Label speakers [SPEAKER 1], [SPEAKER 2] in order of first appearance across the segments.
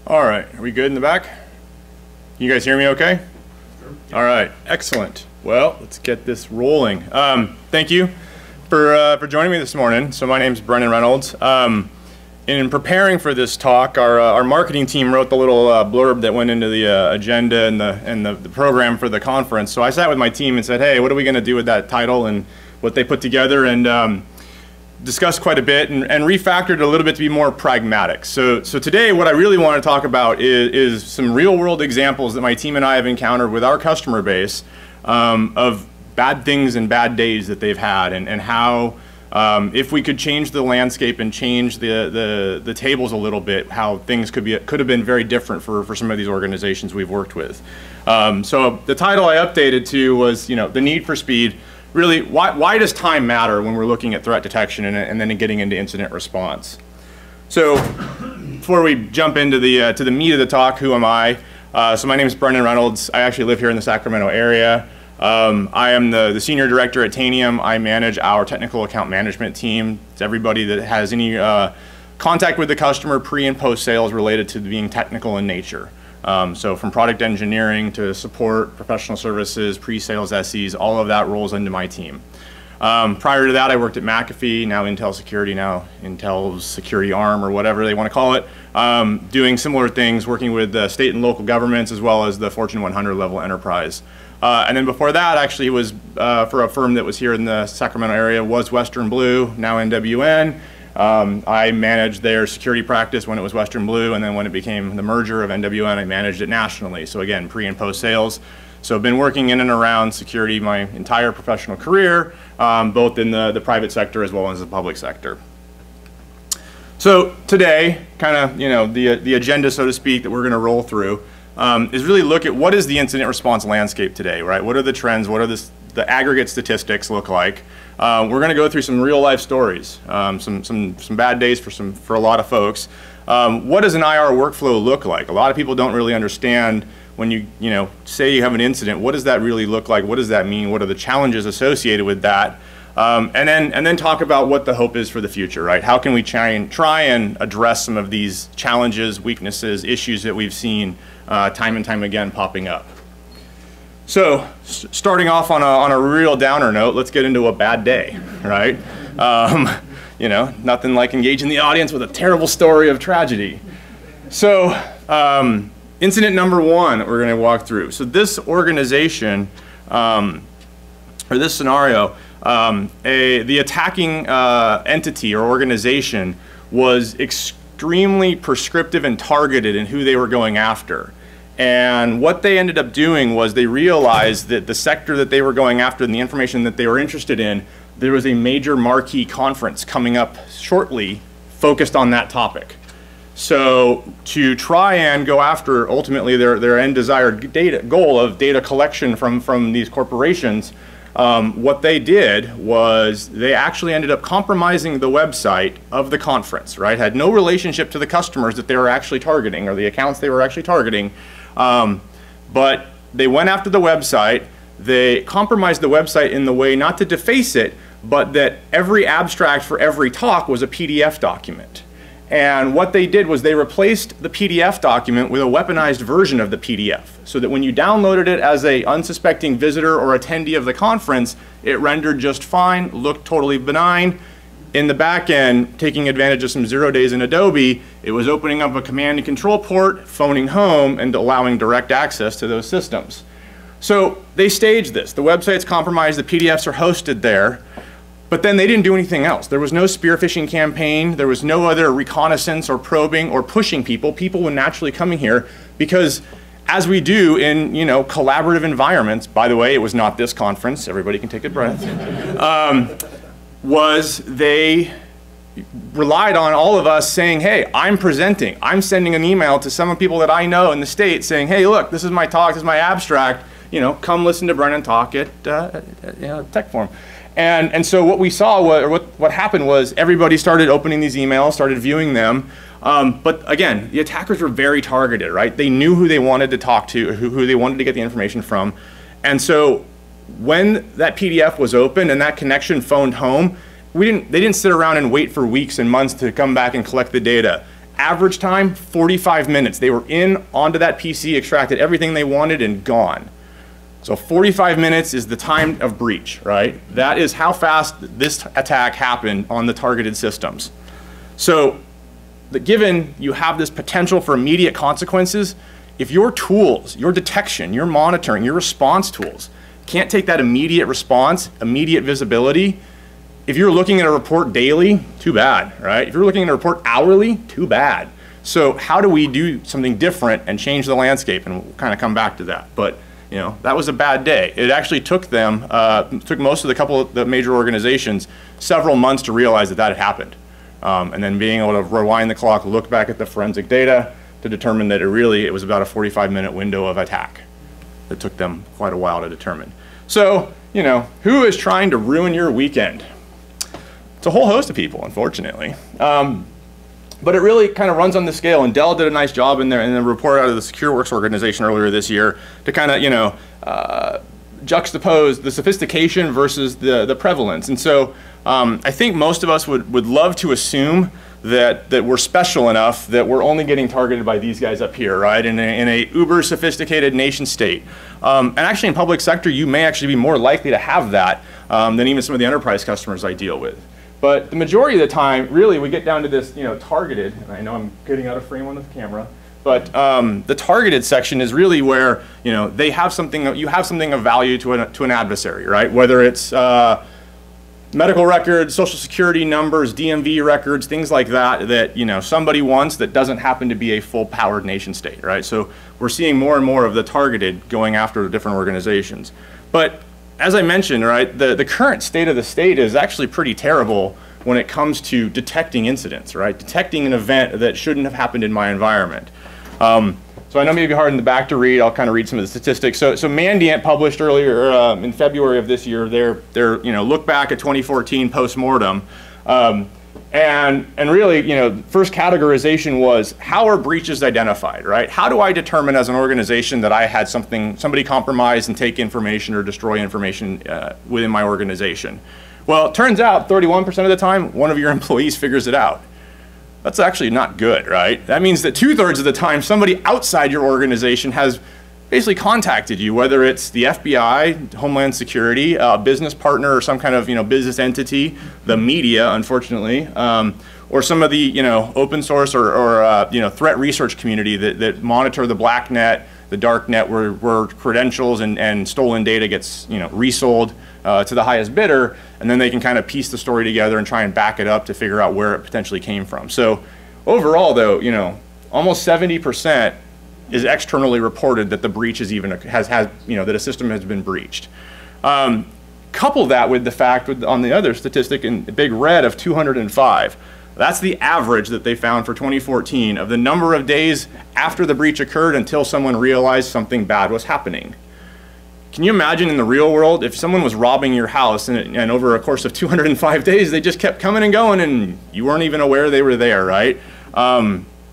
[SPEAKER 1] All right, are we good in the back? Can you guys hear me okay? Sure. All right, excellent. Well, let's get this rolling. Thank you for joining me this morning. So my name's Brennen Reynolds. In preparing for this talk, our marketing team wrote the little blurb that went into the agenda and the program for the conference. So I sat with my team and said, hey, what are we going to do with that title and what they put together, and discussed quite a bit and refactored it a little bit to be more pragmatic. So today what I really want to talk about is some real world examples that my team and I have encountered with our customer base of bad things and bad days that they've had, and how if we could change the landscape and change the tables a little bit, how things could have been very different for some of these organizations we've worked with. So the title I updated to was, the need for speed. Really, why does time matter when we're looking at threat detection and then getting into incident response? So before we jump into to the meat of the talk, who am I? So my name is Brennen Reynolds. I actually live here in the Sacramento area. I am the senior director at Tanium. I manage our technical account management team. It's everybody that has any contact with the customer pre and post sales related to being technical in nature. So from product engineering to support, professional services, pre-sales SEs, all of that rolls into my team. Prior to that, I worked at McAfee, now Intel Security, now Intel's security arm or whatever they want to call it, doing similar things, working with state and local governments as well as the Fortune 100 level enterprise. And then before that, actually was for a firm that was here in the Sacramento area, was Western Blue, now NWN. I managed their security practice when it was Western Blue, and then when it became the merger of NWN, I managed it nationally. So again, pre and post sales. So I've been working in and around security my entire professional career, both in the private sector as well as the public sector. So today, kind of, the agenda, so to speak, that we're going to roll through is really look at what is the incident response landscape today, right? What are the trends? What are the aggregate statistics look like? We're going to go through some real life stories, some bad days for a lot of folks. What does an IR workflow look like? A lot of people don't really understand when you say you have an incident. What does that really look like? What does that mean? What are the challenges associated with that? And then talk about what the hope is for the future, right? How can we try and address some of these challenges, weaknesses, issues that we've seen time and time again popping up? So, starting off on a real downer note, let's get into a bad day, right? Nothing like engaging the audience with a terrible story of tragedy. So, incident number one that we're going to walk through. So this organization, or this scenario, the attacking entity or organization was extremely prescriptive and targeted in who they were going after. And what they ended up doing was they realized that the sector that they were going after and the information that they were interested in, there was a major marquee conference coming up shortly focused on that topic. So to try and go after ultimately their end desired goal of data collection from these corporations, what they did was they actually ended up compromising the website of the conference, right? Had no relationship to the customers that they were actually targeting or the accounts they were actually targeting. But they went after the website. They compromised the website in the way not to deface it, but that every abstract for every talk was a PDF document. And what they did was they replaced the PDF document with a weaponized version of the PDF, so that when you downloaded it as an unsuspecting visitor or attendee of the conference, it rendered just fine, looked totally benign. In the back end, taking advantage of some 0 days in Adobe, it was opening up a command and control port, phoning home, and allowing direct access to those systems. So they staged this. The website's compromised, the PDFs are hosted there, but then they didn't do anything else. There was no spear phishing campaign. There was no other reconnaissance or probing or pushing people. People were naturally coming here because, as we do in collaborative environments, by the way, it was not this conference, everybody can take a breath, was they relied on all of us saying, hey, I'm presenting. I'm sending an email to some of the people that I know in the state saying, hey, look, this is my talk, this is my abstract, come listen to Brennen talk at Tech Forum. And so what we saw, what happened was everybody started opening these emails, started viewing them. But again, the attackers were very targeted, right? They knew who they wanted to talk to, who they wanted to get the information from. And so when that PDF was opened and that connection phoned home, they didn't sit around and wait for weeks and months to come back and collect the data. Average time, 45 minutes. They were in, onto that PC, extracted everything they wanted, and gone. So 45 minutes is the time of breach, right? That is how fast this attack happened on the targeted systems. So given you have this potential for immediate consequences, if your tools, your detection, your monitoring, your response tools can't take that immediate response, immediate visibility, if you're looking at a report daily, too bad, right? If you're looking at a report hourly, too bad. So how do we do something different and change the landscape? And we'll kind of come back to that. But you know, that was a bad day. It actually took them, took most of the major organizations several months to realize that that had happened. And then being able to rewind the clock, look back at the forensic data to determine that it was about a 45-minute window of attack. It took them quite a while to determine. So, you know, who is trying to ruin your weekend? It's a whole host of people, unfortunately. But it really kind of runs on the scale, and Dell did a nice job in the report out of the SecureWorks organization earlier this year to kind of, you know, juxtapose the sophistication versus the prevalence. And so I think most of us would love to assume that we're special enough that we're only getting targeted by these guys up here, right, in a uber sophisticated nation state. And actually in public sector, you may actually be more likely to have that than even some of the enterprise customers I deal with. But the majority of the time, really, we get down to this, you know, targeted, and I know I'm getting out of frame on the camera, but the targeted section is really where, you know, they have something, you have something of value to an adversary, right? Whether it's medical records, social security numbers, DMV records, things like that, you know, somebody wants that doesn't happen to be a full-powered nation state, right? So we're seeing more and more of the targeted going after different organizations. But as I mentioned, right, the current state of the state is actually pretty terrible when it comes to detecting incidents, right? Detecting an event that shouldn't have happened in my environment. So I know maybe hard in the back to read. I'll kind of read some of the statistics. So Mandiant published earlier in February of this year their you know, look back at 2014 post-mortem. And really, you know, first categorization was, how are breaches identified, right? How do I determine as an organization that I had somebody compromise and take information or destroy information within my organization? Well, it turns out 31% of the time, one of your employees figures it out. That's actually not good, right? That means that 2/3 of the time, somebody outside your organization has basically contacted you, whether it's the FBI, Homeland Security, a business partner, or some kind of, you know, business entity, the media, unfortunately, or some of the, you know, open source or you know, threat research community that monitor the black net, the dark net, where credentials and stolen data gets, you know, resold to the highest bidder, and then they can kind of piece the story together and try and back it up to figure out where it potentially came from. So overall, though, you know, almost 70% is externally reported that the breach is even has you know, that a system has been breached. Couple that with the fact on the other statistic in big red of 205. That's the average that they found for 2014 of the number of days after the breach occurred until someone realized something bad was happening. Can you imagine in the real world if someone was robbing your house and over a course of 205 days they just kept coming and going and you weren't even aware they were there, right?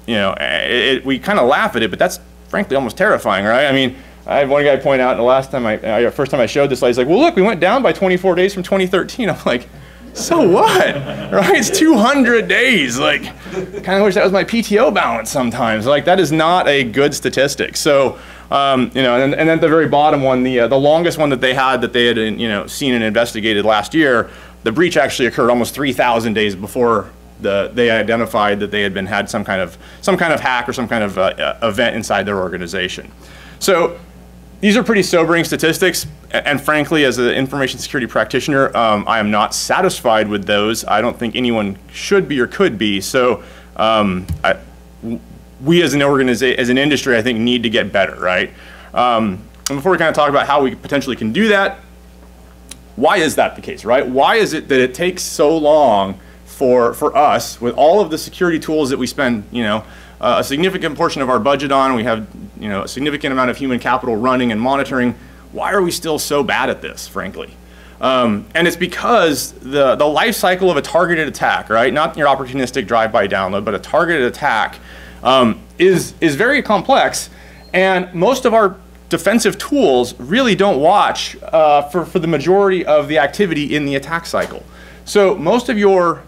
[SPEAKER 1] You know, we kind of laugh at it, but that's frankly almost terrifying, right? I mean, I had one guy point out the last time first time I showed this slide, he's like, well, look, we went down by 24 days from 2013. I'm like, so what, right? It's 200 days. Like, kind of wish that was my PTO balance sometimes. Like, that is not a good statistic. So, you know, and then at the very bottom one, the longest one that they had you know, seen and investigated last year, the breach actually occurred almost 3,000 days before they identified that they had some kind of hack or some kind of event inside their organization. So these are pretty sobering statistics, and frankly, as an information security practitioner, I am not satisfied with those. I don't think anyone should be or could be. So we as an organization, as an industry, I think need to get better, right? And before we kind of talk about how we potentially can do that, why is that the case, right? Why is it that it takes so long for us, with all of the security tools that we spend, you know, a significant portion of our budget on, we have, you know, a significant amount of human capital running and monitoring, why are we still so bad at this, frankly? And it's because the life cycle of a targeted attack, right? Not your opportunistic drive-by download, but a targeted attack is very complex, and most of our defensive tools really don't watch for the majority of the activity in the attack cycle. So most of your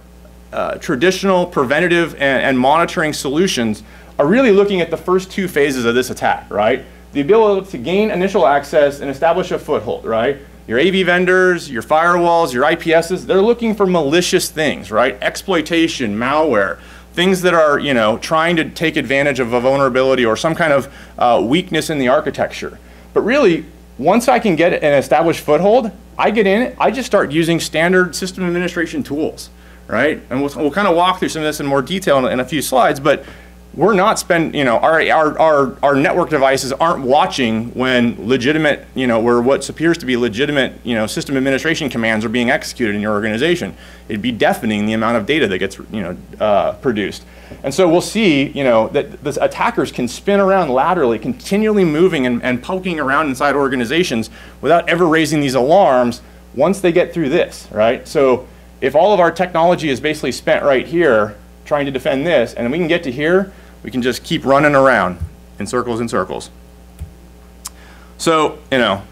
[SPEAKER 1] traditional preventative and monitoring solutions are really looking at the first two phases of this attack, right? The ability to gain initial access and establish a foothold, right? Your AV vendors, your firewalls, your IPSs, they're looking for malicious things, right? Exploitation, malware, things that are, you know, trying to take advantage of a vulnerability or some kind of weakness in the architecture. But really, once I can get an established foothold, I get in it, I just start using standard system administration tools, right? And we'll kind of walk through some of this in more detail in a few slides, but we're not spending, you know, our network devices aren't watching when legitimate, you know, where what appears to be legitimate, you know, system administration commands are being executed in your organization. It'd be deafening the amount of data that gets, you know, produced. And so we'll see, you know, that the attackers can spin around laterally, continually moving and poking around inside organizations without ever raising these alarms once they get through this, right? So if all of our technology is basically spent right here trying to defend this, and we can get to here, we can just keep running around in circles and circles. So, you know,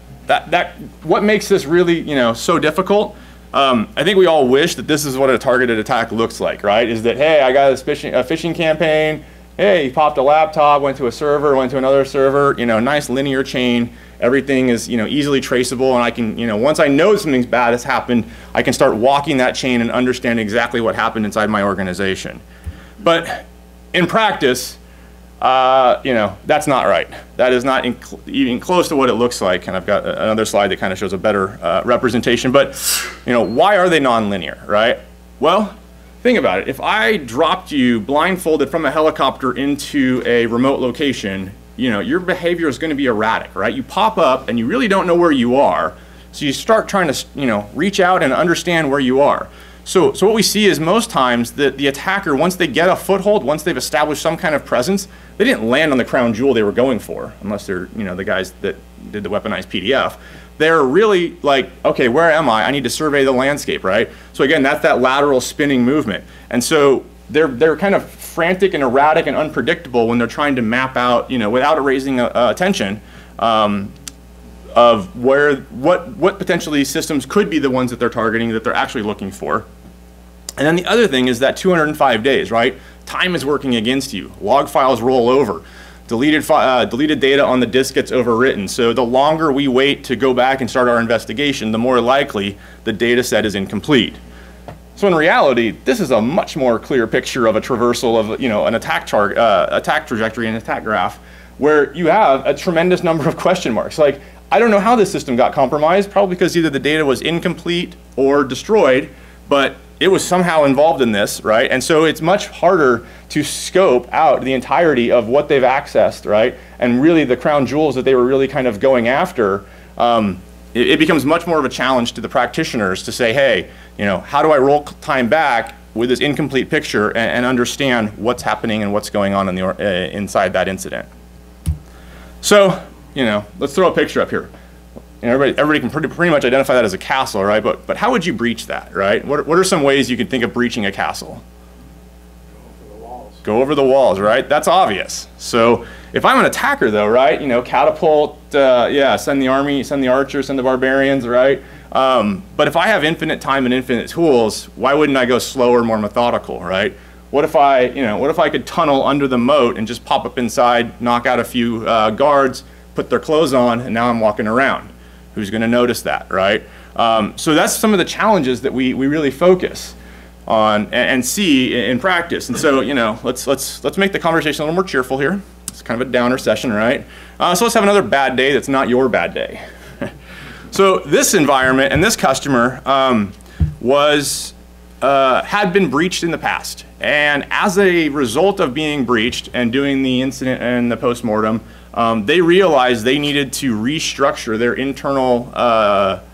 [SPEAKER 1] what makes this really, you know, so difficult? I think we all wish that this is what a targeted attack looks like, right? Is that, hey, I got a phishing campaign, hey, you popped a laptop, went to a server, went to another server, you know, nice linear chain, everything is, you know, easily traceable, and I can, you know, once I know something bad has happened, I can start walking that chain and understand exactly what happened inside my organization. But in practice, you know, that's not right. That is not even close to what it looks like. And I've got another slide that kind of shows a better representation. But, you know, why are they nonlinear, right? Well, think about it. If I dropped you blindfolded from a helicopter into a remote location, you know, your behavior is going to be erratic, right? You pop up and you really don't know where you are. So you start trying to, you know, reach out and understand where you are. So what we see is most times that the attacker, once they get a foothold, once they've established some kind of presence, they didn't land on the crown jewel they were going for, unless they're, you know, the guys that did the weaponized PDF. They're really like, okay, where am I? I need to survey the landscape, right? So again, that's that lateral spinning movement. And so they're kind of frantic and erratic and unpredictable when they're trying to map out, you know, without raising attention, of what potentially systems could be the ones that they're targeting that they're actually looking for. And then the other thing is that 205 days, right? Time is working against you. Log files roll over. Deleted data on the disk gets overwritten. So the longer we wait to go back and start our investigation, the more likely the data set is incomplete. So in reality, this is a much more clear picture of a traversal of, you know, an attack trajectory and attack graph, where you have a tremendous number of question marks. Like, I don't know how this system got compromised, probably because either the data was incomplete or destroyed, but it was somehow involved in this, right? And so it's much harder to scope out the entirety of what they've accessed, right? And really the crown jewels that they were really kind of going after, it becomes much more of a challenge to the practitioners to say, hey, you know, how do I roll time back with this incomplete picture and understand what's happening and what's going on in the, inside that incident? So, you know, let's throw a picture up here. You know, everybody can pretty much identify that as a castle, right? But how would you breach that, right? What are some ways you could think of breaching a castle?
[SPEAKER 2] Go over the walls.
[SPEAKER 1] Go over the walls, right? That's obvious. So if I'm an attacker, though, right? You know, catapult, yeah, send the army, send the archers, send the barbarians, right? But if I have infinite time and infinite tools, why wouldn't I go slower, more methodical, right? What if I could tunnel under the moat and just pop up inside, knock out a few guards, put their clothes on, and now I'm walking around? Who's going to notice that, right? So that's some of the challenges that we really focus on and see in practice. And so, you know, let's make the conversation a little more cheerful here. It's kind of a downer session, right? So let's have another bad day that's not your bad day. So this environment and this customer had been breached in the past. And as a result of being breached and doing the incident and the postmortem, they realized they needed to restructure their internal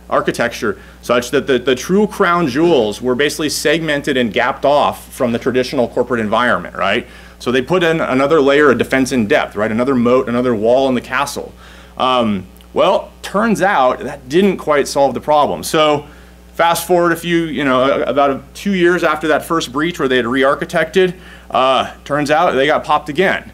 [SPEAKER 1] architecture such that the true crown jewels were basically segmented and gapped off from the traditional corporate environment, right? So they put in another layer of defense in depth, right? Another moat, another wall in the castle. Well, turns out that didn't quite solve the problem. So fast forward about 2 years after that first breach where they had re-architected, turns out they got popped again.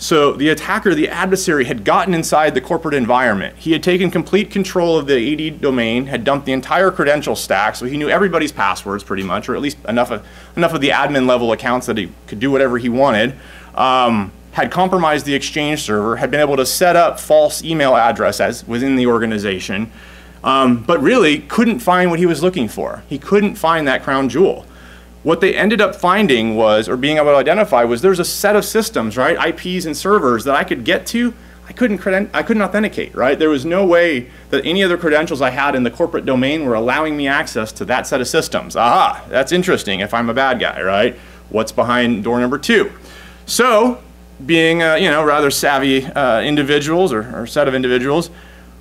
[SPEAKER 1] So the attacker, the adversary, had gotten inside the corporate environment. He had taken complete control of the AD domain, had dumped the entire credential stack, so he knew everybody's passwords pretty much, or at least enough of the admin level accounts that he could do whatever he wanted. Had compromised the Exchange server, had been able to set up false email addresses within the organization, but really couldn't find what he was looking for. He couldn't find that crown jewel. What they ended up finding was, or being able to identify, was there's a set of systems, right, IPs and servers that I could get to. I couldn't authenticate, right? There was no way that any other credentials I had in the corporate domain were allowing me access to that set of systems. Aha, that's interesting if I'm a bad guy, right? What's behind door number 2? So, being rather savvy individuals or set of individuals,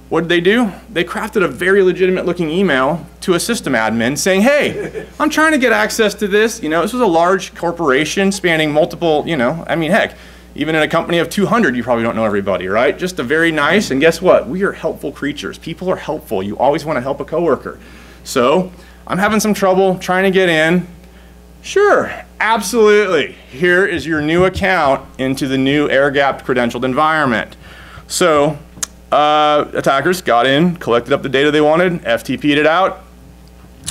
[SPEAKER 1] what did they do? They crafted a very legitimate looking email to a system admin saying, hey, I'm trying to get access to this. This was a large corporation spanning multiple, heck, even in a company of 200, you probably don't know everybody, right? Just a very nice, and guess what? We are helpful creatures. People are helpful. You always want to help a coworker. So I'm having some trouble trying to get in. Sure, absolutely. Here is your new account into the new air-gapped credentialed environment. So attackers got in, collected up the data they wanted, FTP'd it out,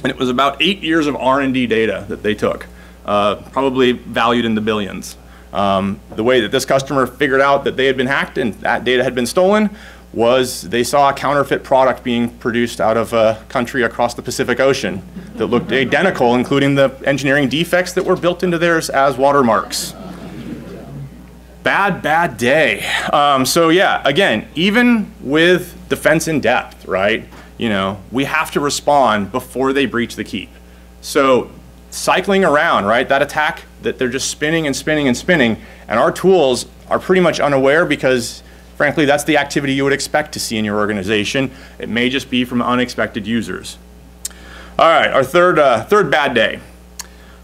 [SPEAKER 1] and it was about 8 years of R&D data that they took, probably valued in the billions. The way that this customer figured out that they had been hacked and that data had been stolen was they saw a counterfeit product being produced out of a country across the Pacific Ocean that looked identical, including the engineering defects that were built into theirs as watermarks. Bad day. So yeah, again, even with defense in depth, right? We have to respond before they breach the keep. So cycling around, right? That attack that they're just spinning and spinning and spinning, and our tools are pretty much unaware because, frankly, that's the activity you would expect to see in your organization. It may just be from unexpected users. All right, our third bad day.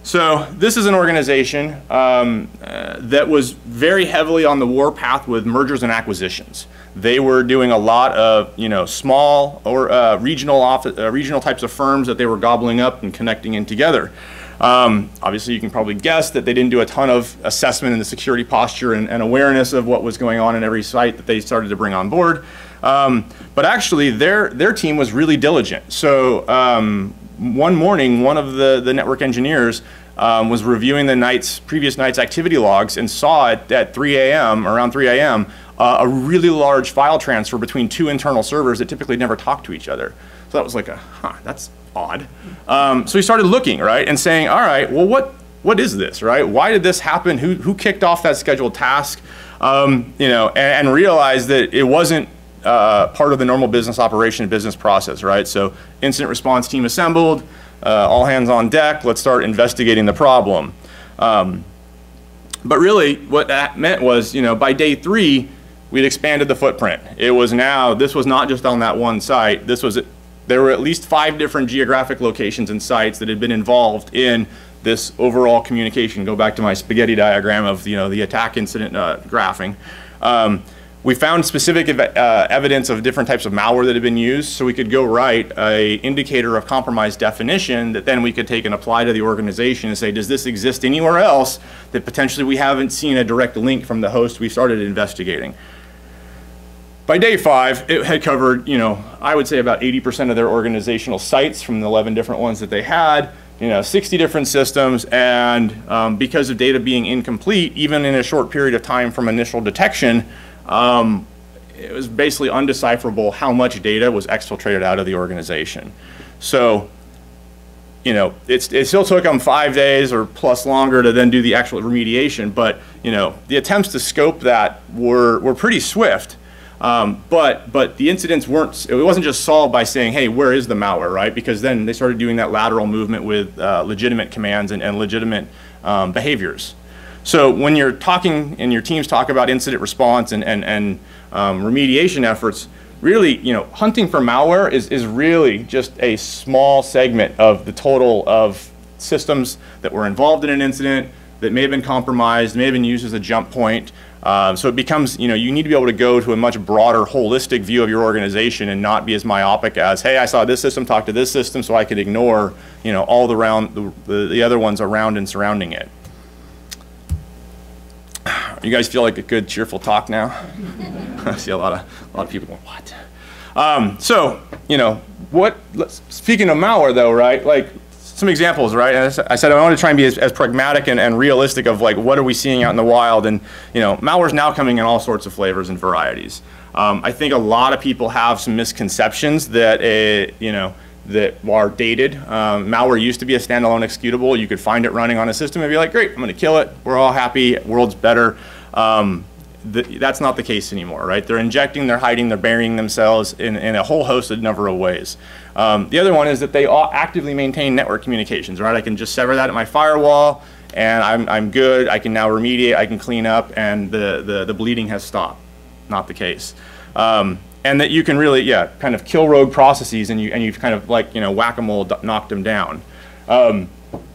[SPEAKER 1] So this is an organization that was very heavily on the warpath with mergers and acquisitions. They were doing a lot of small or regional types of firms that they were gobbling up and connecting in together. Obviously, you can probably guess that they didn't do a ton of assessment in the security posture and awareness of what was going on in every site that they started to bring on board. But actually, their team was really diligent. So one morning, one of the network engineers was reviewing the previous night's activity logs and saw it at 3 a.m., around 3 a.m., a really large file transfer between 2 internal servers that typically never talk to each other. So that was like that's odd. So he started looking, right, and saying, all right, well, what is this, right? Why did this happen? Who kicked off that scheduled task? And realized that it wasn't part of the normal business operation, business process, right? So incident response team assembled, all hands on deck, let's start investigating the problem. But really what that meant was, by day 3, we'd expanded the footprint. This was not just on that one site. There were at least 5 different geographic locations and sites that had been involved in this overall communication. Go back to my spaghetti diagram of the attack incident graphing. We found specific evidence of different types of malware that had been used, so we could go write an indicator of compromise definition that then we could take and apply to the organization and say, does this exist anywhere else that potentially we haven't seen a direct link from the host we started investigating? By day 5, it had covered, I would say about 80% of their organizational sites from the 11 different ones that they had, 60 different systems, and because of data being incomplete, even in a short period of time from initial detection, it was basically undecipherable how much data was exfiltrated out of the organization. So, it still took them 5 days or plus longer to then do the actual remediation, but, the attempts to scope that were pretty swift. But the incidents it wasn't just solved by saying, hey, where is the malware, right? Because then they started doing that lateral movement with legitimate commands and legitimate behaviors. So when you're talking and your teams talk about incident response and remediation efforts, really, hunting for malware is really just a small segment of the total of systems that were involved in an incident that may have been compromised, may have been used as a jump point. So it becomes, you need to be able to go to a much broader, holistic view of your organization and not be as myopic as, hey, I saw this system talk to this system, so I could ignore, all the other ones around and surrounding it. You guys feel like a good, cheerful talk now? I see a lot of people going, what? So, you know, speaking of malware though, right? Like some examples, right? And I said I want to try and be as pragmatic and realistic of like what are we seeing out in the wild, and you know, malware's now coming in all sorts of flavors and varieties. I think a lot of people have some misconceptions that you know, that are dated. Malware used to be a standalone executable. You could find it running on a system and be like, great, I'm going to kill it. We're all happy. World's better. That's not the case anymore, right? They're injecting, they're hiding, they're burying themselves in a whole host of number of ways. The other one is that they all actively maintain network communications, right? I can just sever that at my firewall, and I'm good. I can now remediate, I can clean up, and the bleeding has stopped. Not the case. And that you can really, yeah, kind of kill rogue processes, and you've kind of like, you know, whack-a-mole knocked them down.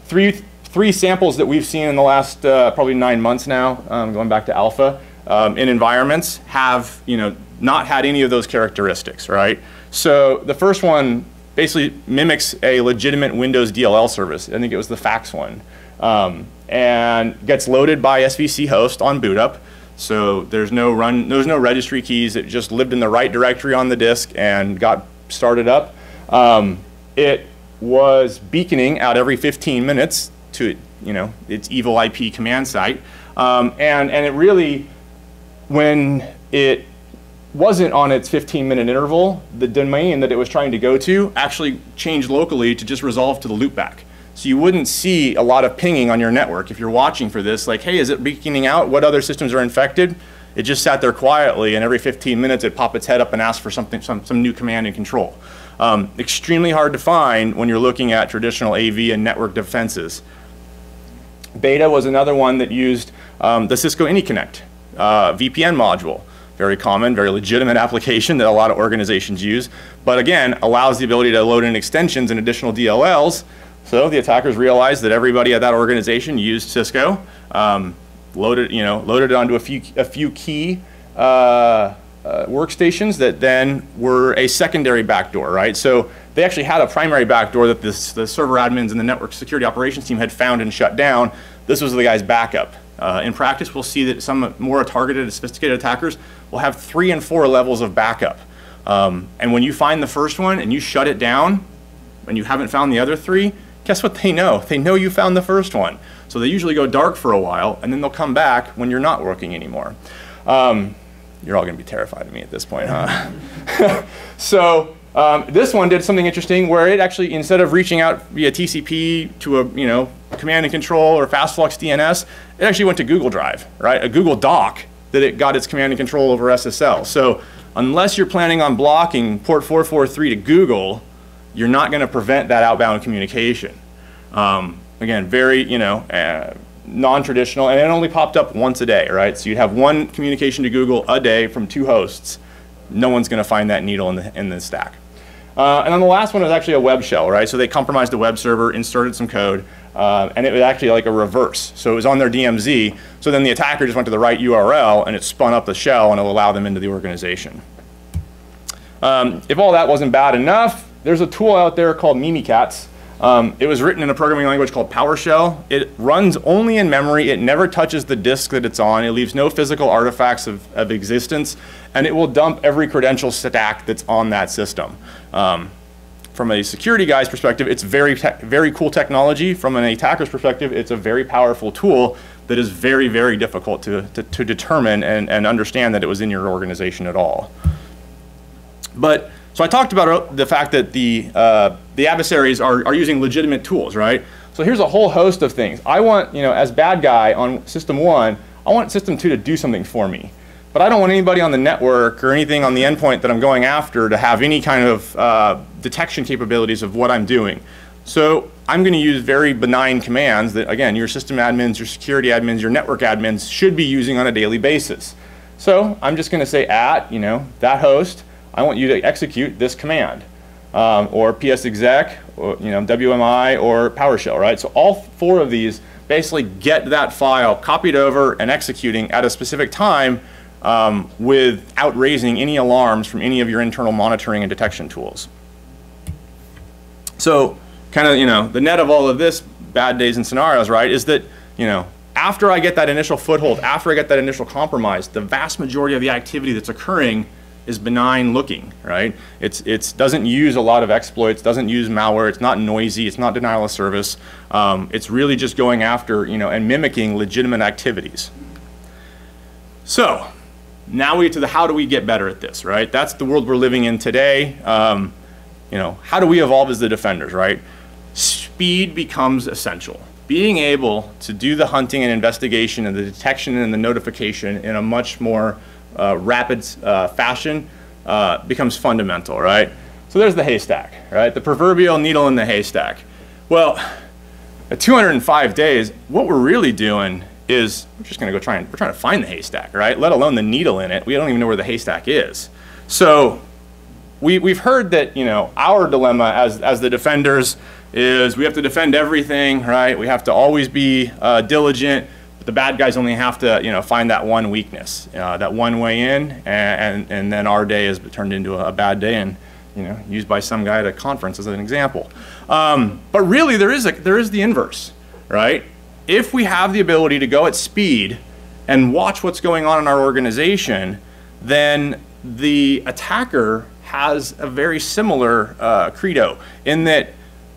[SPEAKER 1] Three samples that we've seen in the last probably 9 months now, going back to alpha, in environments have, you know, not had any of those characteristics, right? So the first one basically mimics a legitimate Windows DLL service. I think it was the fax one, and gets loaded by SVC host on boot up. So there's no registry keys. It just lived in the right directory on the disk and got started up. It was beaconing out every 15 minutes to, you know, its evil IP command site, and it really, when it wasn't on its 15-minute interval, the domain that it was trying to go to actually changed locally to just resolve to the loopback. So you wouldn't see a lot of pinging on your network if you're watching for this, like, hey, is it beaconing out? What other systems are infected? It just sat there quietly, and every 15 minutes it'd pop its head up and ask for something, some new command and control. Extremely hard to find when you're looking at traditional AV and network defenses. Beta was another one that used the Cisco AnyConnect VPN module. Very common, very legitimate application that a lot of organizations use, but again, allows the ability to load in extensions and additional DLLs. So the attackers realized that everybody at that organization used Cisco, loaded it onto a few key workstations that then were a secondary backdoor, right? So they actually had a primary backdoor that the server admins and the network security operations team had found and shut down. This was the guy's backup. In practice, we'll see that some more targeted, sophisticated attackers will have 3 and 4 levels of backup. And when you find the first one and you shut it down and you haven't found the other 3, guess what they know? They know you found the first one. So they usually go dark for a while, and then they'll come back when you're not working anymore. You're all going to be terrified of me at this point, huh? So this one did something interesting where it actually, instead of reaching out via TCP to a command and control or fast flux DNS, it actually went to Google Drive, right? A Google Doc that it got its command and control over SSL. So unless you're planning on blocking port 443 to Google, you're not going to prevent that outbound communication. Again, very, non-traditional, and it only popped up once a day, right? So you'd have one communication to Google a day from 2 hosts. No one's going to find that needle in the stack. And then the last one was actually a web shell, right? So they compromised the web server, inserted some code, and it was actually like a reverse. So it was on their DMZ, so then the attacker just went to the right URL and it spun up the shell and it'll allow them into the organization. If all that wasn't bad enough, there's a tool out there called Mimikatz. It was written in a programming language called PowerShell. It runs only in memory. It never touches the disk that it's on. It leaves no physical artifacts of existence, and it will dump every credential stack that's on that system. From a security guy's perspective, it's very cool technology. From an attacker's perspective, it's a very powerful tool that is very, very difficult to determine and understand that it was in your organization at all. So I talked about the fact that the adversaries are using legitimate tools, right? So here's a whole host of things. I want, as bad guy on system 1, I want system 2 to do something for me. But I don't want anybody on the network or anything on the endpoint that I'm going after to have any kind of detection capabilities of what I'm doing. So I'm going to use very benign commands that, again, your system admins, your security admins, your network admins should be using on a daily basis. So I'm just going to say at, that host, I want you to execute this command, or psexec, or WMI, or PowerShell, right? So all 4 of these basically get that file copied over and executing at a specific time without raising any alarms from any of your internal monitoring and detection tools. So kind of, the net of all of this, bad days and scenarios, right, is that, after I get that initial foothold, after I get that initial compromise, the vast majority of the activity that's occurring is benign looking, right? It doesn't use a lot of exploits, doesn't use malware, it's not noisy, it's not denial of service. It's really just going after, and mimicking legitimate activities. So now we get to the how do we get better at this, right? That's the world we're living in today. How do we evolve as the defenders, right? Speed becomes essential. Being able to do the hunting and investigation and the detection and the notification in a much more rapid fashion becomes fundamental, right? So there's the haystack, right? The proverbial needle in the haystack. Well, at 205 days, what we're really doing is we're just going to go we're trying to find the haystack, right? Let alone the needle in it. We don't even know where the haystack is. So we've heard that, our dilemma as the defenders is we have to defend everything, right? We have to always be diligent. But the bad guys only have to, find that one weakness, that one way in, and then our day is turned into a bad day and, used by some guy at a conference as an example. But really, there is the inverse, right? If we have the ability to go at speed and watch what's going on in our organization, then the attacker has a very similar credo in that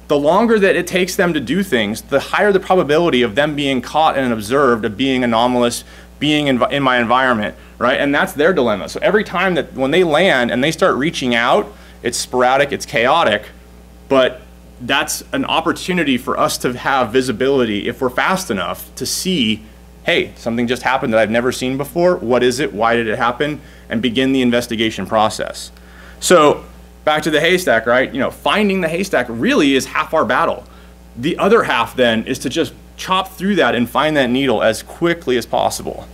[SPEAKER 1] the longer that it takes them to do things, the higher the probability of them being caught and observed, of being anomalous, being in my environment, right? And that's their dilemma. So every time that when they land and they start reaching out, it's sporadic, it's chaotic, but that's an opportunity for us to have visibility if we're fast enough to see, hey, something just happened that I've never seen before. What is it? Why did it happen? And begin the investigation process. So back to the haystack, right? Finding the haystack really is half our battle. The other half then is to just chop through that and find that needle as quickly as possible.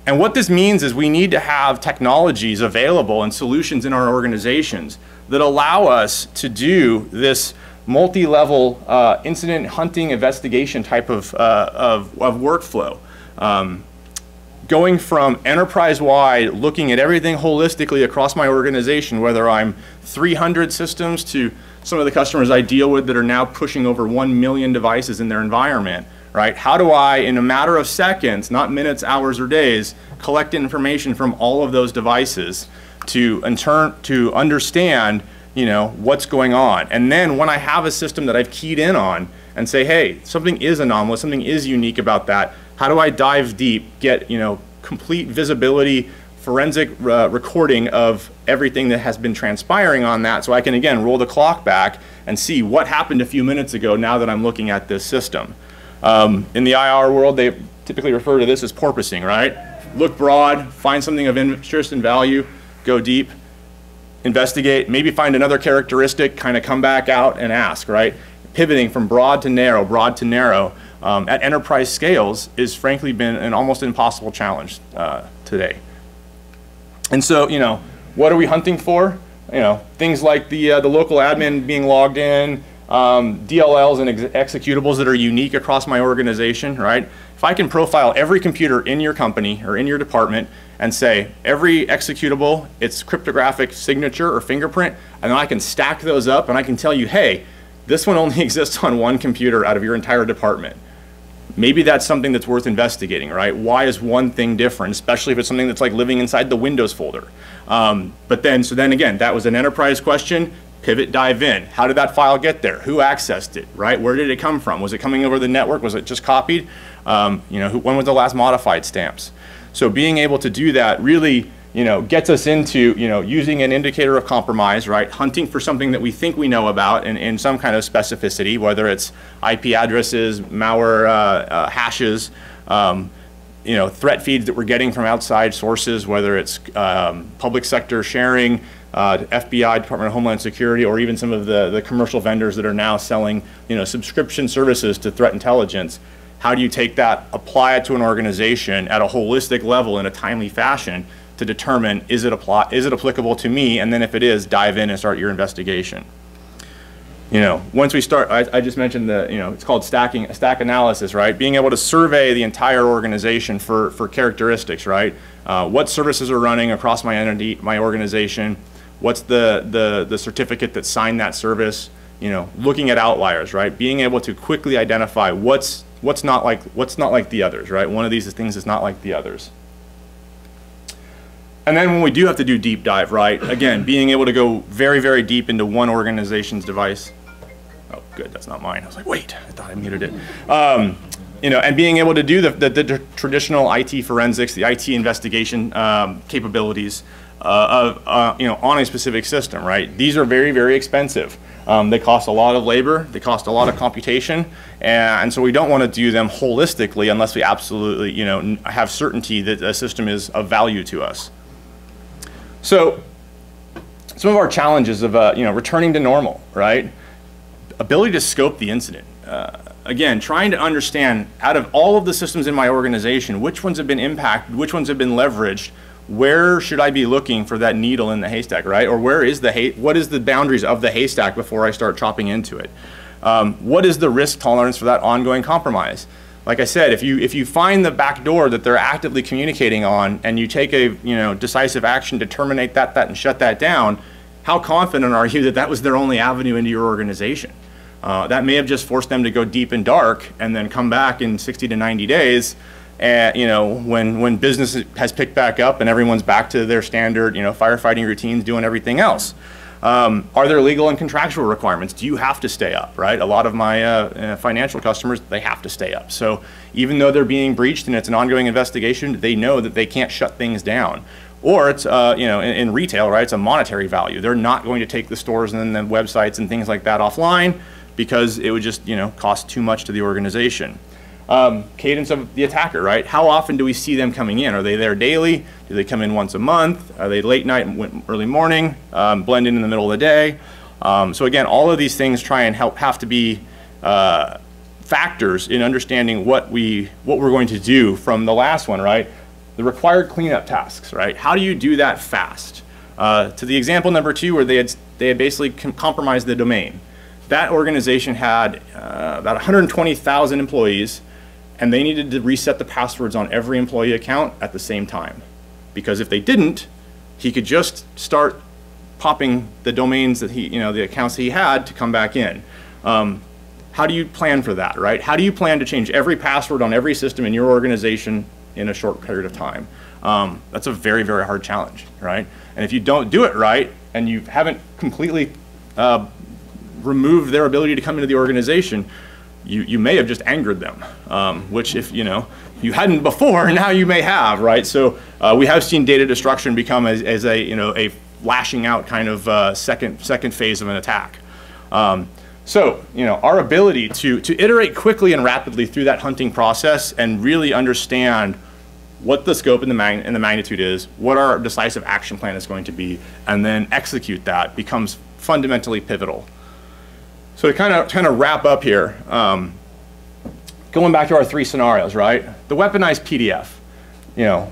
[SPEAKER 1] And what this means is we need to have technologies available and solutions in our organizations that allow us to do this multi-level incident hunting investigation type of workflow. Going from enterprise-wide, looking at everything holistically across my organization, whether I'm 300 systems to some of the customers I deal with that are now pushing over 1 million devices in their environment, right? How do I, in a matter of seconds, not minutes, hours, or days, collect information from all of those devices to understand, what's going on? And then when I have a system that I've keyed in on and say, hey, something is anomalous, something is unique about that, how do I dive deep, get complete visibility, forensic recording of everything that has been transpiring on that, so I can again roll the clock back and see what happened a few minutes ago now that I'm looking at this system. In the IR world, they typically refer to this as porpoising, right? Look broad, find something of interest and value, go deep, investigate, maybe find another characteristic, kind of come back out and ask, right? Pivoting from broad to narrow, at enterprise scales is frankly been an almost impossible challenge today. And so, what are we hunting for? Things like the local admin being logged in, DLLs and executables that are unique across my organization, right? If I can profile every computer in your company or in your department and say every executable, its cryptographic signature or fingerprint, and then I can stack those up and I can tell you, hey, this one only exists on one computer out of your entire department. Maybe that's something that's worth investigating, right? Why is one thing different, especially if it's something that's like living inside the Windows folder? So then again, that was an enterprise question. Pivot, dive in. How did that file get there? Who accessed it, right? Where did it come from? Was it coming over the network? Was it just copied? When was the last modified stamps? So being able to do that really, gets us into, using an indicator of compromise, right? Hunting for something that we think we know about in some kind of specificity, whether it's IP addresses, malware hashes, threat feeds that we're getting from outside sources, whether it's public sector sharing, FBI, Department of Homeland Security, or even some of the commercial vendors that are now selling, subscription services to threat intelligence. How do you take that, apply it to an organization at a holistic level in a timely fashion to determine is it applicable to me, and then if it is, dive in and start your investigation. Once we start, I just mentioned it's called stack analysis, right? Being able to survey the entire organization for characteristics, right? What services are running across my entity, my organization? What's the certificate that signed that service? Looking at outliers, right? Being able to quickly identify what's what's not like the others, right? One of these things is not like the others. And then when we do have to do deep dive, right? Again, being able to go very, very deep into one organization's device. Oh, good, that's not mine. I was like, wait, I thought I muted it. You know, and being able to do the traditional IT forensics, the IT investigation capabilities you know, on a specific system, right? These are very, very expensive. They cost a lot of labor, they cost a lot of computation, and so we don't want to do them holistically unless we absolutely, you know, have certainty that a system is of value to us. So some of our challenges of you know, returning to normal, right? Ability to scope the incident. Again, trying to understand out of all of the systems in my organization, which ones have been impacted, which ones have been leveraged, where should I be looking for that needle in the haystack, right? Or where is what is the boundaries of the haystack before I start chopping into it? What is the risk tolerance for that ongoing compromise? Like I said, if you find the back door that they're actively communicating on and you take a, you know, decisive action to terminate that and shut that down, how confident are you that that was their only avenue into your organization? That may have just forced them to go deep and dark and then come back in 60 to 90 days, and, you know, when business has picked back up and everyone's back to their standard, you know, firefighting routines, doing everything else. Are there legal and contractual requirements? Do you have to stay up, right? A lot of my financial customers, they have to stay up. So even though they're being breached and it's an ongoing investigation, they know that they can't shut things down. Or it's, you know, in retail, right, it's a monetary value. They're not going to take the stores and the websites and things like that offline because it would just, you know, cost too much to the organization. Cadence of the attacker, right? How often do we see them coming in? Are they there daily? Do they come in once a month? Are they late night, early morning, blend in the middle of the day? So again, all of these things try and have to be factors in understanding what we're going to do from the last one, right? The required cleanup tasks, right? How do you do that fast? To the example number 2 where they had basically compromised the domain. That organization had about 120,000 employees, and they needed to reset the passwords on every employee account at the same time. Because if they didn't, he could just start popping the domains that he, you know, the accounts he had to come back in. How do you plan for that, right? How do you plan to change every password on every system in your organization in a short period of time? That's a very, very hard challenge, right? And if you don't do it right, and you haven't completely removed their ability to come into the organization, you may have just angered them, which if, you know, you hadn't before, now you may have, right? So we have seen data destruction become as a, you know, a lashing out kind of second phase of an attack. So, you know, our ability to iterate quickly and rapidly through that hunting process and really understand what the scope and the magnitude is, what our decisive action plan is going to be, and then execute that becomes fundamentally pivotal. So to kind of wrap up here, going back to our 3 scenarios, right? The weaponized PDF. You know,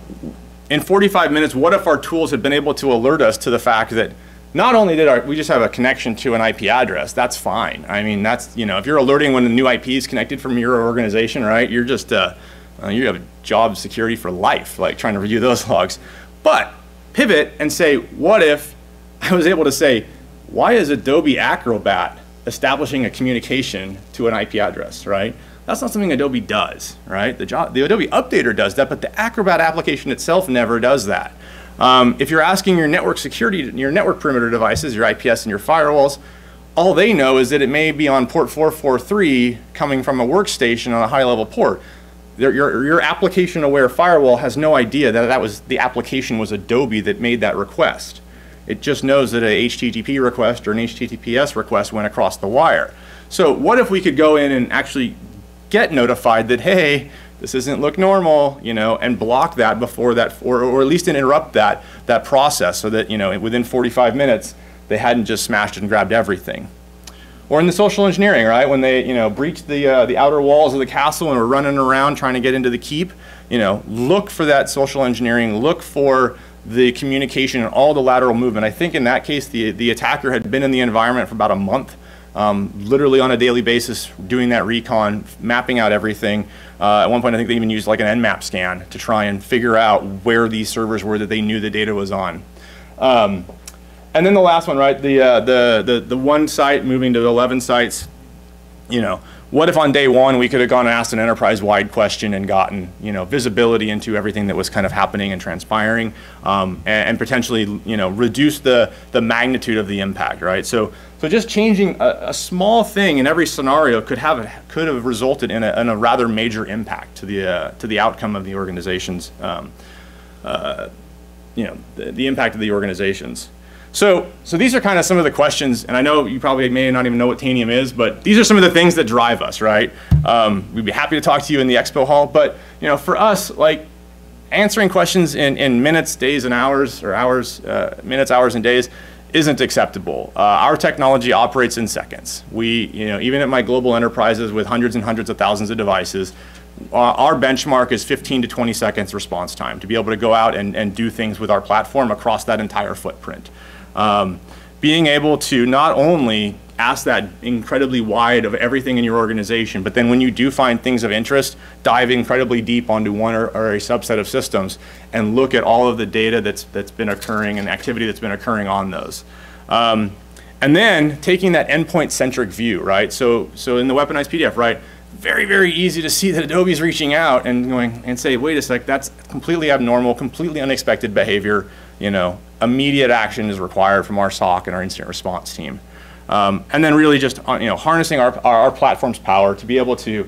[SPEAKER 1] in 45 minutes, what if our tools had been able to alert us to the fact that not only did we just have a connection to an IP address, that's fine. I mean, that's, you know, if you're alerting when a new IP is connected from your organization, right? You're just, you have job security for life, like trying to review those logs. But pivot and say, what if I was able to say, why is Adobe Acrobat establishing a communication to an IP address, right? That's not something Adobe does, right? The Adobe Updater does that, but the Acrobat application itself never does that. If you're asking your network security, your network perimeter devices, your IPS and your firewalls, all they know is that it may be on port 443 coming from a workstation on a high-level port. Your application-aware firewall has no idea that the application was Adobe that made that request. It just knows that a HTTP request or an HTTPS request went across the wire. So what if we could go in and actually get notified that, hey, this doesn't look normal, you know, and block that before that, or at least interrupt that process so that, you know, within 45 minutes, they hadn't just smashed and grabbed everything. Or in the social engineering, right, when they, you know, breached the outer walls of the castle and were running around trying to get into the keep, you know, look for that social engineering, look for the communication and all the lateral movement. I think in that case, the attacker had been in the environment for about a month, literally on a daily basis, doing that recon, mapping out everything. At one point, I think they even used like an Nmap scan to try and figure out where these servers were that they knew the data was on. And then the last one, right, the one site moving to 11 sites, you know, what if on day one we could have gone and asked an enterprise-wide question and gotten, you know, visibility into everything that was kind of happening and transpiring, and potentially, you know, reduce the magnitude of the impact, right? So just changing a small thing in every scenario could have resulted in a rather major impact to the outcome of the organization's, you know, the impact of the organizations. So these are kind of some of the questions, and I know you probably may not even know what Tanium is, but these are some of the things that drive us, right? We'd be happy to talk to you in the expo hall, but you know, for us, like answering questions in minutes, days, and hours, or hours, minutes, hours, and days isn't acceptable. Our technology operates in seconds. We, you know, even at my global enterprises with hundreds and hundreds of thousands of devices, our benchmark is 15 to 20 seconds response time to be able to go out and do things with our platform across that entire footprint. Being able to not only ask that incredibly wide of everything in your organization, but then when you do find things of interest, dive incredibly deep onto one or a subset of systems and look at all of the data that's been occurring and activity that's been occurring on those. And then taking that endpoint-centric view, right? So in the weaponized PDF, right? Very, very easy to see that Adobe's reaching out and going and say, wait a sec, that's completely abnormal, completely unexpected behavior. You know, immediate action is required from our SOC and our incident response team. And then really just, you know, harnessing our platform's power to be able to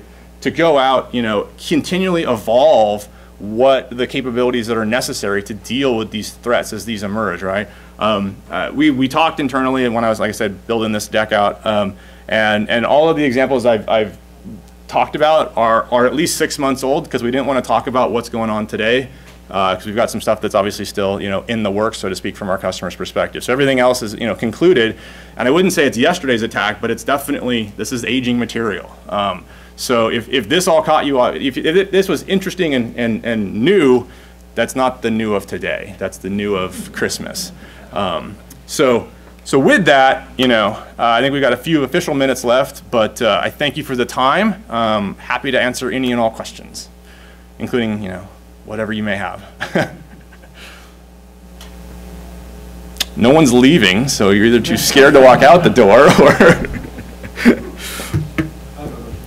[SPEAKER 1] go out, you know, continually evolve what the capabilities that are necessary to deal with these threats as these emerge, right? We talked internally when I was, like I said, building this deck out, and all of the examples I've talked about are at least 6 months old, because we didn't want to talk about what's going on today, because we've got some stuff that's obviously still, you know, in the works, so to speak, from our customer's perspective. So everything else is, you know, concluded, and I wouldn't say it's yesterday's attack, but it's definitely, this is aging material. So if this all caught you off, if this was interesting and new, that's not the new of today. That's the new of Christmas. So with that, you know, I think we've got a few official minutes left, but I thank you for the time. Happy to answer any and all questions, including, you know, whatever you may have. No one's leaving, so you're either too scared to walk out the door or...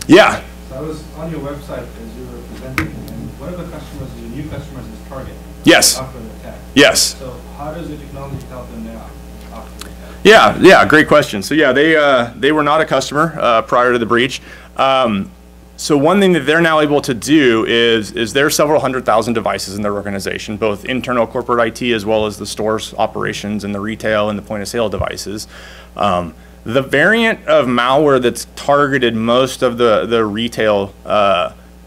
[SPEAKER 1] Yeah.
[SPEAKER 2] So I was on your website as you were presenting, and one of the customers, your new customers, is Target.
[SPEAKER 1] Yes.
[SPEAKER 2] After the attack.
[SPEAKER 1] Yes.
[SPEAKER 2] So how does the technology help them now after the attack?
[SPEAKER 1] Yeah, great question. So yeah, they were not a customer prior to the breach. So one thing that they're now able to do is there are several 100,000 devices in their organization, both internal corporate IT as well as the store's operations and the retail and the point of sale devices. The variant of malware that's targeted most of the retail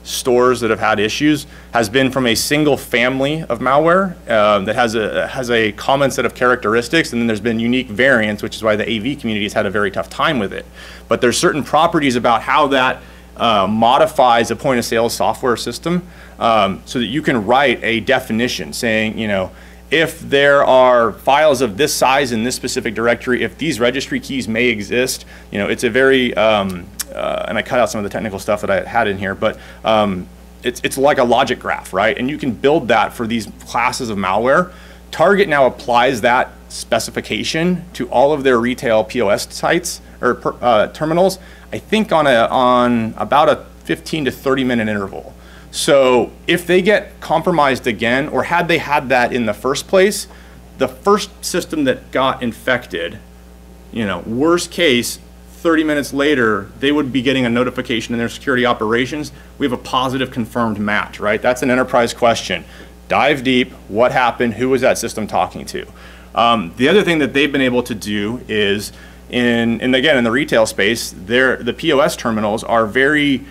[SPEAKER 1] stores that have had issues has been from a single family of malware that has a common set of characteristics, and then there's been unique variants, which is why the AV community has had a very tough time with it. But there's certain properties about how that modifies a point of sale software system, so that you can write a definition saying, you know, if there are files of this size in this specific directory, if these registry keys may exist, you know, it's a very, and I cut out some of the technical stuff that I had in here, but it's like a logic graph, right? And you can build that for these classes of malware. Target now applies that specification to all of their retail POS sites or terminals, I think on about a 15 to 30 minute interval. So if they get compromised again, or had they had that in the first place, the first system that got infected, you know, worst case, 30 minutes later, they would be getting a notification in their security operations. We have a positive confirmed match, right? That's an enterprise question. Dive deep, what happened, who was that system talking to? The other thing that they've been able to do is, and again, in the retail space, the POS terminals are very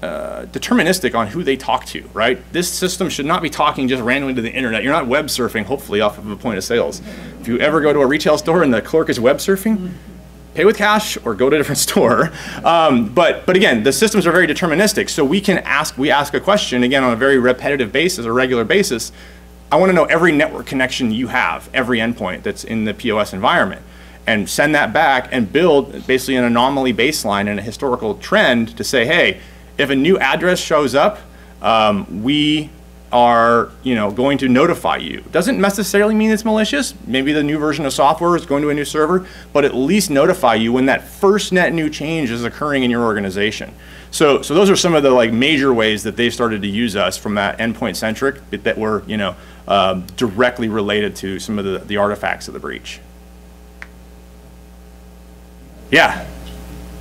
[SPEAKER 1] deterministic on who they talk to, right? This system should not be talking just randomly to the internet. You're not web surfing, hopefully, off of a point of sales. If you ever go to a retail store and the clerk is web surfing, pay with cash or go to a different store. But again, the systems are very deterministic. So we ask a question, again, on a very repetitive basis, a regular basis. I want to know every network connection you have, every endpoint that's in the POS environment, and send that back and build basically an anomaly baseline and a historical trend to say, hey, if a new address shows up, we are going to notify you. Doesn't necessarily mean it's malicious. Maybe the new version of software is going to a new server, but at least notify you when that first net new change is occurring in your organization. So those are some of the major ways that they've started to use us from that endpoint centric that were directly related to some of the artifacts of the breach. Yeah.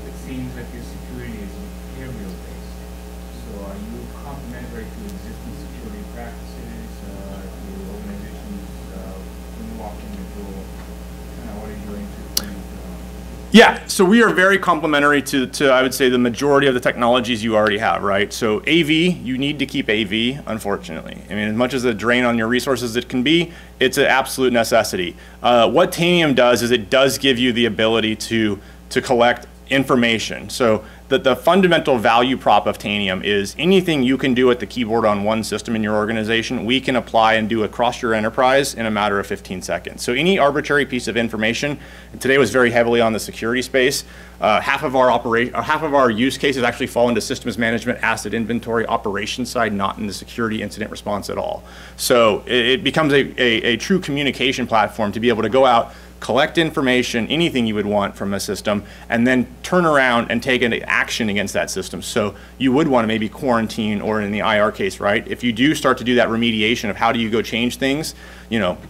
[SPEAKER 3] It seems like your security is behavioral based. So are you complementary to existing security practices, to organizations when you walk in the door? What are you doing to think?
[SPEAKER 1] Yeah, so we are very complementary to I would say the majority of the technologies you already have, right? So AV, you need to keep AV, unfortunately. I mean, as much as a drain on your resources it can be, it's an absolute necessity. What Tanium does is it does give you the ability to collect information. So the fundamental value prop of Tanium is anything you can do at the keyboard on one system in your organization, we can apply and do across your enterprise in a matter of 15 seconds. So any arbitrary piece of information, and today was very heavily on the security space, half of our use cases actually fall into systems management, asset inventory, operations side, not in the security incident response at all. So it becomes a true communication platform to be able to go out, collect information, anything you would want from a system, and then turn around and take an action against that system. So you would want to maybe quarantine, or in the IR case, right? If you do start to do that remediation of how do you go change things,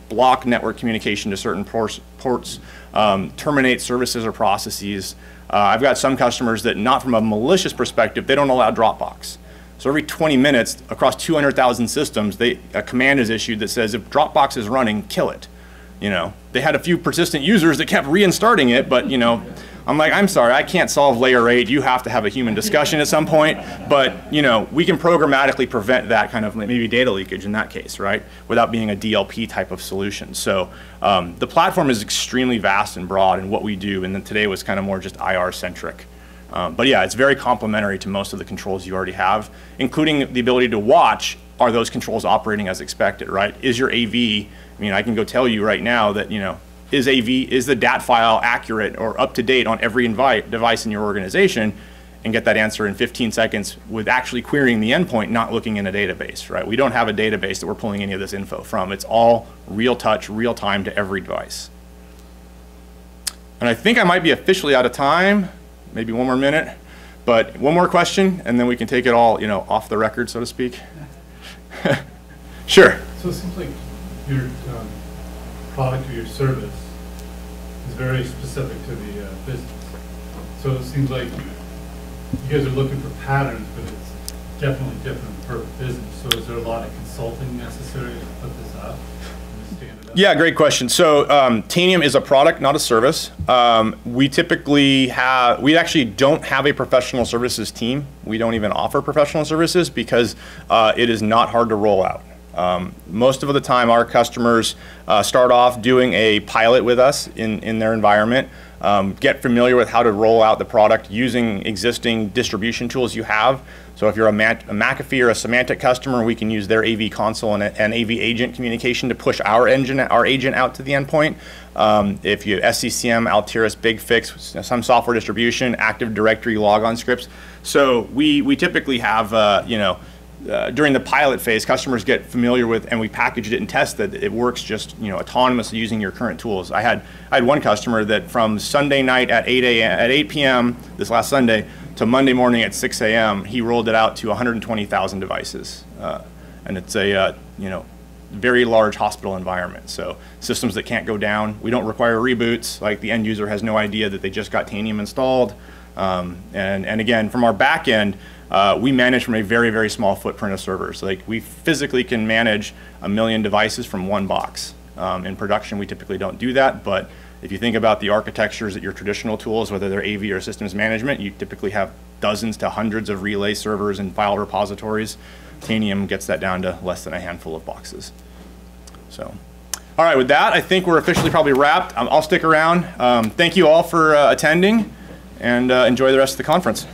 [SPEAKER 1] block network communication to certain ports, terminate services or processes. I've got some customers that, not from a malicious perspective, they don't allow Dropbox. So every 20 minutes across 200,000 systems, a command is issued that says if Dropbox is running, kill it. They had a few persistent users that kept reinstarting it, but I'm like, I'm sorry, I can't solve layer 8. You have to have a human discussion at some point, but we can programmatically prevent that kind of maybe data leakage in that case, right? Without being a DLP type of solution. So the platform is extremely vast and broad in what we do, and then today was kind of more just IR centric. But yeah, it's very complementary to most of the controls you already have, including the ability to watch, are those controls operating as expected, right? Is your AV, I can go tell you right now that, is the DAT file accurate or up to date on every device in your organization, and get that answer in 15 seconds with actually querying the endpoint, not looking in a database, right? We don't have a database that we're pulling any of this info from. It's all real touch, real time to every device. And I think I might be officially out of time, maybe one more minute, but one more question, and then we can take it all, off the record, so to speak. Sure.
[SPEAKER 4] So it seems like your product or your service is very specific to the business. So it seems like you guys are looking for patterns, but it's definitely different per business. So is there a lot of consulting necessary to put this up?
[SPEAKER 1] Yeah, great question. So Tanium is a product, not a service. We actually don't have a professional services team. We don't even offer professional services because it is not hard to roll out. Most of the time our customers start off doing a pilot with us in their environment, get familiar with how to roll out the product using existing distribution tools you have. So if you're a McAfee or a Symantec customer, we can use their AV console and AV agent communication to push our agent out to the endpoint. If you SCCM, Altiris, BigFix, some software distribution, Active Directory logon scripts. So we typically have, during the pilot phase, customers get familiar with, and we packaged it and test that it works just autonomously using your current tools. I had one customer that from Sunday night at 8 p.m. this last Sunday to Monday morning at 6 a.m. he rolled it out to 120,000 devices, and it's a very large hospital environment. So systems that can't go down. We don't require reboots. Like the end user has no idea that they just got Tanium installed. And again, from our back end, we manage from a very, very small footprint of servers. Like we physically can manage 1 million devices from one box. In production, we typically don't do that, but if you think about the architectures at your traditional tools, whether they're AV or systems management, you typically have dozens to hundreds of relay servers and file repositories. Tanium gets that down to less than a handful of boxes. So, all right, with that, I think we're officially probably wrapped. I'll stick around. Thank you all for attending, and enjoy the rest of the conference.